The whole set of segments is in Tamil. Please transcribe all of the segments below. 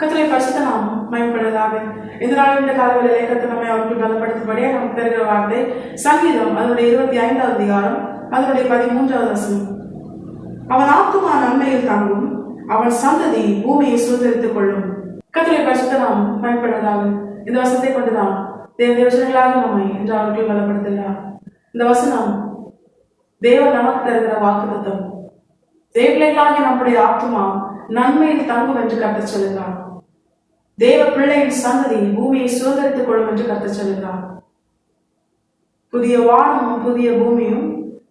கர்த்தருடைய பரிசுத்த நாமம் மகிமைப்படுவதாக. இதனால் இந்த காலங்களிலே கர்த்தர் நம்மை அவருக்கு பலப்படுத்தும்படியே நமக்கு தருகிற வார்த்தை சங்கீதம் அதனுடைய 25வது அதிகாரம் அதனுடைய 13வது வசனம். அவன் ஆத்துமா நன்மையில் தங்கும், அவன் சந்ததி பூமியை சுதந்திரித்துக் கொள்ளும். கர்த்தருடைய பரிசுத்த நாமம் மகிமைப்படுவதாக. இந்த வசனத்தை கொண்டுதான் தேவஜனங்களாக நம்மை என்று அவர்கள் பலப்படுத்துகிறார். இந்த வசனம் தேவன் நமக்கு தருகிற வாக்குத்தத்தம். தேவர்களாகி நம்முடைய ஆத்துமா நன்மையில் தங்கும் என்று கர்த்தர் சொல்லுகிறார். தேவ பிள்ளையின் சந்ததி பூமியை சுதந்திரித்துக் கொள்ளும் என்று கர்த்தர் சொல்லுகிறார். புதிய வானமும் புதிய பூமியும்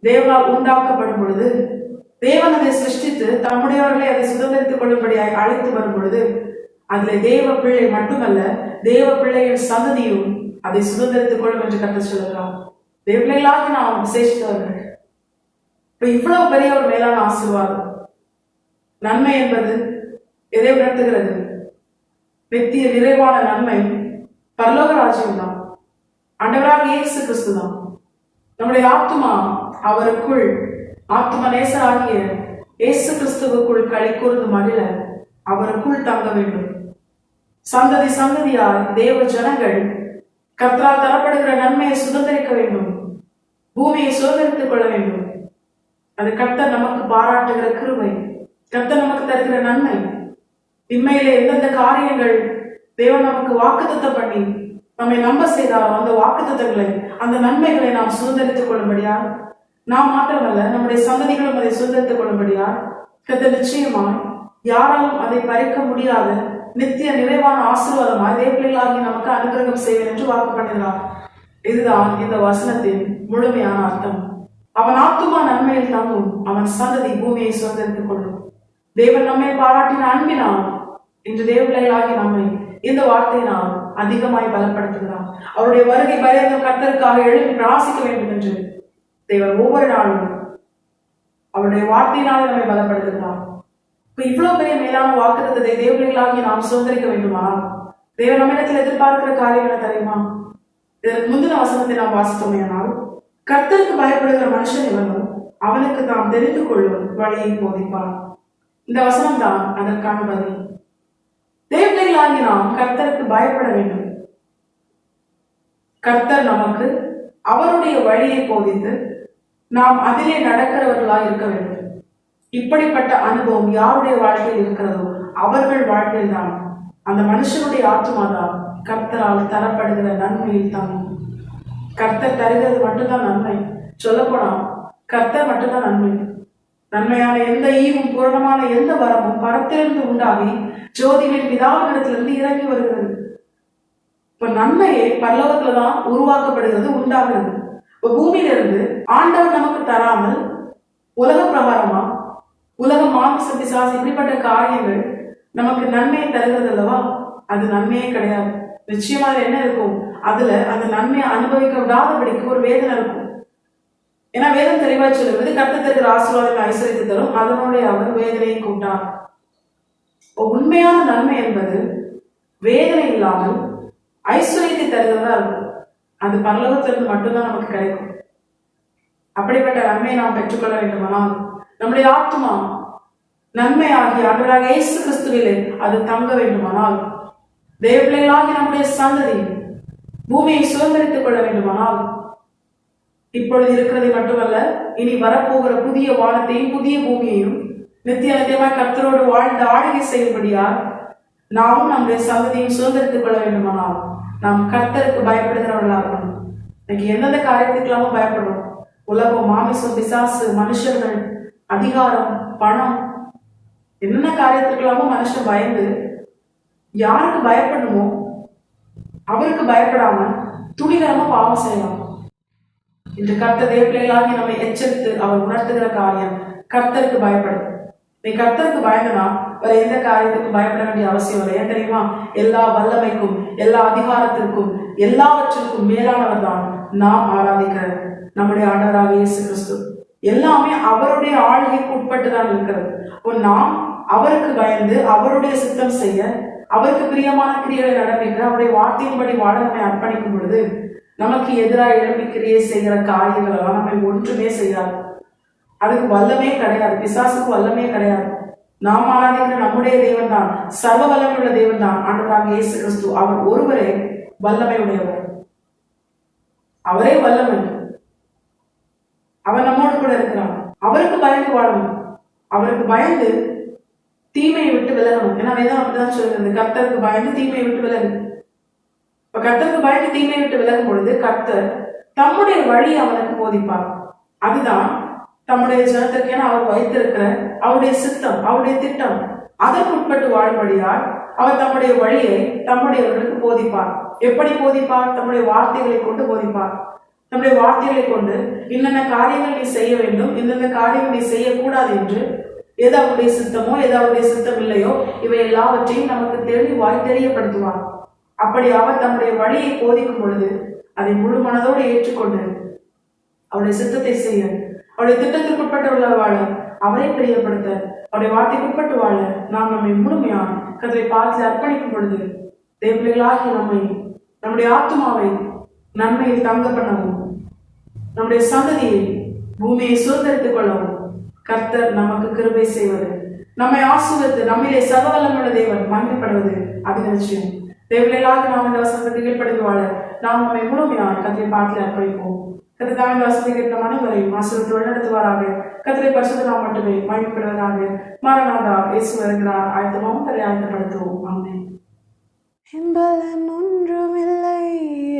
தேவனால் உண்டாக்கப்படும் பொழுது, தேவன் அதை சிருஷ்டித்து தம்முடையவர்களை அதை சுதந்திரித்துக் கொள்ளும்படியாய் அழைத்து வரும் பொழுது, அதுல தேவ பிள்ளை மட்டுமல்ல தேவ பிள்ளையின் சந்ததியும் அதை சுதந்திரித்துக் கொள்ளும் என்று கர்த்தர் சொல்லுகிறார். தேவ பிள்ளைகளாகி நாம் விசேஷித்தவர்கள். இப்ப இவ்வளவு பெரிய ஒரு மேலான ஆசீர்வாதம். நன்மை என்பது எதை உணர்த்துகிறது? நித்திய நிறைவான நன்மை பரலோக ராஜ்யம் தான். ஆண்டவராக இயேசு கிறிஸ்து தான். நம்முடைய ஆத்துமா அவருக்குள், ஆத்தும நேசராகிய இயேசு கிறிஸ்துவுக்குள் களி கூர்ந்து மகிழ அவருக்குள் தங்க வேண்டும். சந்ததி சந்ததியார் தேவ ஜனங்கள் கர்த்தரால் தரப்படுகிற நன்மையை சுதந்திரிக்க வேண்டும், பூமியை சுதந்திரித்துக் கொள்ள வேண்டும். அது கர்த்தர் நமக்கு பாராட்டுகிற கிருபை, கர்த்தர் நமக்கு தருகிற நன்மை. இன்மையிலே எந்தெந்த காரியங்கள் தேவன் நமக்கு வாக்குத்தத்தம் பண்ணி நம்மை நம்ப செய்தாலும் அந்த வாக்குத்தத்தங்களை, அந்த நன்மைகளை நாம் சுதந்திரித்துக் கொள்ளும்படியா, நாம் மாத்திரமல்ல நம்முடைய சந்ததிகளும் அதை சுதந்திரித்துக் கொள்ளும்படியா கர்த்தர் நிச்சயமாய் யாராலும் அதை பறிக்க முடியாத நித்திய நிறைவான ஆசீர்வாதமாய் தேவப்பிள்ளைகளாகி நமக்கு அனுகிரகம் செய்வேன் என்று வாக்கு பண்ணுகிறார். இதுதான் இந்த வசனத்தின் முழுமையான அர்த்தம். அவன் ஆத்துமா நன்மையில் தங்கும், அவன் சந்ததி பூமியை சுதந்திரித்துக் கொள்ளும். தேவன் நம்மை பாராட்டின அன்பினால் இன்று தேவப்பிள்ளைகளாகி நம்மை இந்த வார்த்தையினால் அதிகமாய் பலப்படுத்துகிறார். அவருடைய வருகை பயந்த கர்த்தருக்காக எழுதி பிராசிக்க வேண்டும் என்று தேவன் ஒவ்வொரு நாளும் அவருடைய வார்த்தையினால் நம்மை பலப்படுத்துகிறார். இப்ப இவ்வளவு பெரிய மேலான வாக்குத்தத்தத்தை தேவப்பிள்ளைகளாகி நாம் சுதந்திரிக்க வேண்டுமா? தேவன் நம்மிடத்தில் எதிர்பார்க்கிற காரியம் என்ன தெரியுமா? இதற்கு முந்தின வசனத்தை நாம் வாசித்தோமேனால், கர்த்தருக்கு பயப்படுகிற மனுஷன் எவனோ அவனுக்கு தாம் தெரிந்து கொள்ளும் வழியை போதிப்பார். இந்த வசனம் தான் அதற்கான பதில். தேவர்களாகி நாம் கர்த்தருக்கு பயப்பட வேண்டும். கர்த்தர் நமக்கு அவருடைய வழியை போதித்து நாம் அதிலே நடக்கிறவர்களாய் இருக்க வேண்டும். இப்படிப்பட்ட அனுபவம் யாருடைய வாழ்க்கையில் இருக்கிறதோ அவர்கள் வாழ்க்கையில் தான் அந்த மனுஷனுடைய ஆத்மாதான் கர்த்தரால் தரப்படுகிற நன்மையில் தங்கும். கர்த்தர் தருகிறது மட்டும்தான் நன்மை. சொல்லப்போனா கர்த்தர் மட்டும்தான் நன்மை. நன்மையான எந்த ஈவும் பூரணமான எந்த வரமும் பரத்திலிருந்து உண்டாகி ஜோதிகளின் பிதாவினிடத்திலிருந்து இறங்கி வருகிறது. இப்ப நன்மையே பரலோகத்துலதான் உருவாக்கப்படுகிறது, உண்டாகிறது. இப்ப பூமியிலிருந்து ஆண்டவர் நமக்கு தராமல் உலக பிரகாரமா, உலக மாமிச பிசாசு இப்படிப்பட்ட காரியங்கள் நமக்கு நன்மையை தருகிறது அல்லவா? அது நன்மையே கிடையாது. நிச்சயமா என்ன இருக்கும்? அதுல அந்த நன்மையை அனுபவிக்க விடாதபடிக்கு ஒரு வேதனை இருக்கும். ஏன்னா வேதம் தெளிவா சொல்லுவது, கர்த்தர் தருகிற ஆசீர்வாதம் ஐஸ்வரியத்தை தரும், அதனுடைய அவர் வேதனையை கூட்டார். உண்மையான நன்மை என்பது வேதனை இல்லாமல் ஐஸ்வரியத்தை தருகிறதா இருக்கும். அது பரலோகத்திலிருந்து மட்டும்தான் நமக்கு கிடைக்கும். அப்படிப்பட்ட நன்மையை நாம் பெற்றுக்கொள்ள வேண்டுமானால் நம்முடைய ஆத்மா நன்மையாகி ஆண்டவராக இயேசு கிறிஸ்துவிலே அது தங்க வேண்டுமானால், தேவப்பிள்ளைகளாகி நம்முடைய சந்ததி பூமியை சுதந்திரித்துக் கொள்ள வேண்டுமானால், இப்பொழுது இருக்கிறதை மட்டுமல்ல இனி வரப்போகிற புதிய வானத்தையும் புதிய பூமியையும் நித்திய நித்தியமாய் கர்த்தரோடு வாழ்ந்து ஆளுகை செய்யும்படியா நாமும் நம்முடைய சந்ததியும் சுதந்திரித்துக் கொள்ள வேண்டுமானால் நாம் கர்த்தருக்கு பயப்படுகிறவர்களாகணும். இன்னைக்கு எந்தெந்த காரியத்துக்கெல்லாமோ பயப்படுறோம். உலகம், மாமிசம், பிசாசு, மனுஷர்கள், அதிகாரம், பணம், என்னென்ன காரியத்துக்கெல்லாமோ மனுஷன் பயந்து யாருக்கு பயப்படணுமோ அவருக்கு பயப்படாம துணிகரமா பாவம் செய்யலாம். இன்று கர்த்தர் தேவப்பிள்ளைகளாகி நம்மை எச்சரித்து அவர் உணர்த்துகிற காரியம் கர்த்தருக்கு பயப்படும். நீ கர்த்தருக்கு பயந்தனா வேற எந்த காரியத்துக்கும் பயப்பட வேண்டிய அவசியம் இல்லை. ஏன் தெரியுமா? எல்லா வல்லமைக்கும், எல்லா அதிகாரத்திற்கும், எல்லாவற்றிற்கும் மேலானவர் தான் நாம் ஆராதிக்கிற நம்முடைய ஆண்டவராக இயேசு கிறிஸ்து. எல்லாமே அவருடைய ஆளுகைக்கு உட்பட்டுதான் இருக்கிறது. நாம் அவருக்கு பயந்து அவருடைய சித்தம் செய்ய, அவருக்கு பிரியமான கிரியைகளை நடப்பிக்க, அவருடைய வார்த்தையின்படி வாழ நம்மை அர்ப்பணிக்கும் பொழுது நமக்கு எதிராக எழுப்பி கிரியை செய்கிற காரியங்கள் எல்லாம் நம்மை ஒன்றுமே செய்யாது. அதுக்கு வல்லமே கிடையாது. பிசாசுக்கு வல்லமே கிடையாது. நாம் ஆராதிக்கிற நம்முடைய தேவன் தான் சர்வ வல்லமையுள்ள தேவன் தான் ஆண்டவராகிய இயேசு கிறிஸ்து. அவர் ஒருவரே வல்லமை உடையவர். அவரே வல்லமை. அவர் நம்மோடு கூட இருக்கிறார். அவருக்கு பயந்து வாழணும். அவருக்கு பயந்து தீமையை விட்டு விலகணும். ஏன்னா வேதம் அப்படிதான் சொல்லுகிறது, கர்த்தருக்கு பயந்து தீமையை விட்டு விலகு. இப்ப கர்த்தருக்கு பயந்து தீமையை விட்டு விலகும் பொழுது கர்த்தர் தம்முடைய வழி அவனுக்கு போதிப்பார். அதுதான் தம்முடைய ஜனத்திற்கு அவர் வைத்திருக்கிற அவருடைய சித்தம், அவருடைய திட்டம். அதற்கு உட்பட்டு வாழும்படியால் அவர் தம்முடைய வழியை தம்முடையவர்களுக்கு போதிப்பார். எப்படி போதிப்பார்? தம்முடைய வார்த்தைகளை கொண்டு போதிப்பார். நம்முடைய வார்த்தைகளை கொண்டு இன்னென்ன காரியங்கள் நீ செய்ய வேண்டும், இந்தந்த காரியங்கள் நீ செய்யக்கூடாது என்று எது அவருடைய சித்தமோ எது அவருடைய சித்தம் இல்லையோ இவை எல்லாவற்றையும் நமக்கு தெளிவாய் தெரியப்படுத்துவார். அப்படி அவர் தம்முடைய வழியை போதிக்கும் பொழுது அதை முழு மனதோடு ஏற்றுக்கொண்டு அவருடைய சித்தத்தை செய்ய, அவருடைய திட்டத்திற்குட்பட்டவர்களாக வாழ, அவரை பிரியப்படுத்த, அவருடைய வார்த்தைக்குட்பட்டு வாழ நாம் நம்மை முழுமையான கர்த்தரை பார்த்து அர்ப்பணிக்கும் பொழுது தேவர்களாகி நம்முடைய ஆத்மாவை நன்மையில் தங்க பண்ணவும், நம்முடைய சந்ததியை பூமியை சுதந்திரித்துக் கொள்ளவும் கர்த்தர் நமக்கு கிருபை செய்வது, நம்மை ஆசீர்வதித்து நம்மிலே சர்வவல்லமையுள்ள தேவன் மகிமைப்படுவது அது நிச்சயம். தேவர்களாக நாம் இந்த வசனத்தை கீழ்ப்படிந்து வாழ நாம் நம்மை முழுமையான கர்த்தரை பார்த்து அர்ப்பணிப்போம். கர்த்தர் இந்த வசனத்தை கேட்ட அனைவரையும் ஆசீர்வதித்து வழிநடத்துவாராக. கர்த்தரை பரிசுத்த நாம் மட்டுமே மகிமைப்படுவதாக. மாரநாதா இயேசு வருகிறார். ஆயத்தமாகவும் தரை ஆயத்தப்படுத்துவோம். ஆமென். என்பலன் ஒன்றுமில்லை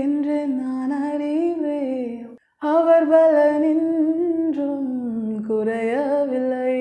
என்று நான் அறிவேன், அவர் பலனின்றும் குறையவில்லை.